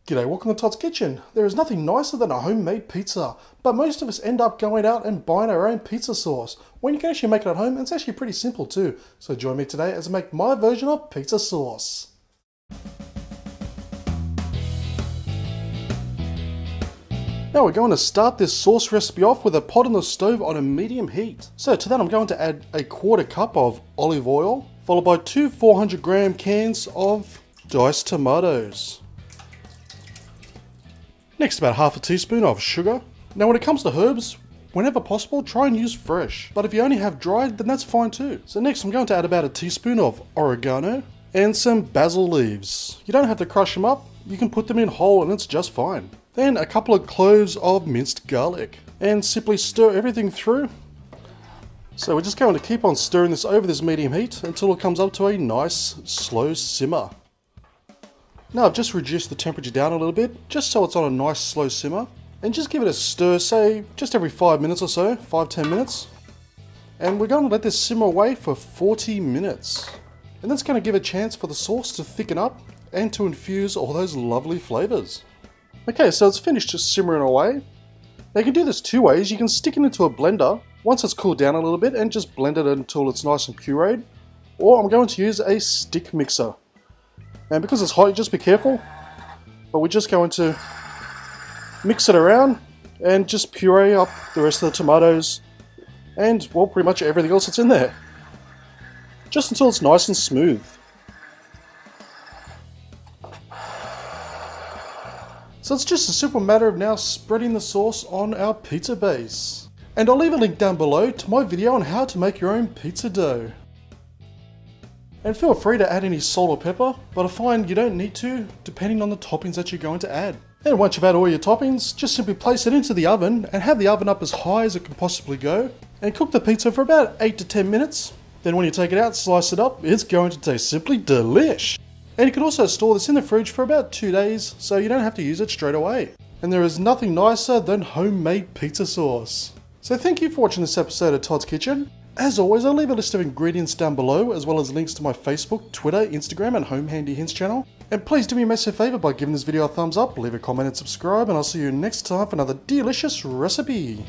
G'day, welcome to Todd's Kitchen. There is nothing nicer than a homemade pizza, but most of us end up going out and buying our own pizza sauce. When you can actually make it at home, and it's actually pretty simple too. So join me today as I make my version of pizza sauce. Now we're going to start this sauce recipe off with a pot on the stove on a medium heat. So to that I'm going to add a 1/4 cup of olive oil, followed by two 400-gram cans of diced tomatoes. Next, about half a teaspoon of sugar. Now when it comes to herbs, whenever possible, try and use fresh. But if you only have dried, then that's fine too. So next I'm going to add about a teaspoon of oregano and some basil leaves. You don't have to crush them up, you can put them in whole and it's just fine. Then a couple of cloves of minced garlic. And simply stir everything through. So we're just going to keep on stirring this over this medium heat until it comes up to a nice slow simmer. Now I've just reduced the temperature down a little bit, just so it's on a nice slow simmer. And just give it a stir, say, just every 5 minutes or so, 5-10 minutes. And we're going to let this simmer away for 40 minutes. And that's going to give a chance for the sauce to thicken up and to infuse all those lovely flavours. Okay, so it's finished just simmering away. Now you can do this two ways. You can stick it into a blender once it's cooled down a little bit and just blend it until it's nice and pureed. Or I'm going to use a stick mixer. And because it's hot, just be careful, but we're just going to mix it around and just puree up the rest of the tomatoes and, well, pretty much everything else that's in there. Just until it's nice and smooth. So it's just a simple matter of now spreading the sauce on our pizza base. And I'll leave a link down below to my video on how to make your own pizza dough. And feel free to add any salt or pepper, but I find you don't need to, depending on the toppings that you're going to add. And once you've added all your toppings, just simply place it into the oven and have the oven up as high as it can possibly go. And cook the pizza for about 8 to 10 minutes. Then when you take it out, slice it up, it's going to taste simply delish. And you can also store this in the fridge for about 2 days, so you don't have to use it straight away. And there is nothing nicer than homemade pizza sauce. So thank you for watching this episode of Todd's Kitchen. As always, I'll leave a list of ingredients down below, as well as links to my Facebook, Twitter, Instagram and Home Handy Hints channel. And please do me a massive favour by giving this video a thumbs up, leave a comment and subscribe, and I'll see you next time for another delicious recipe.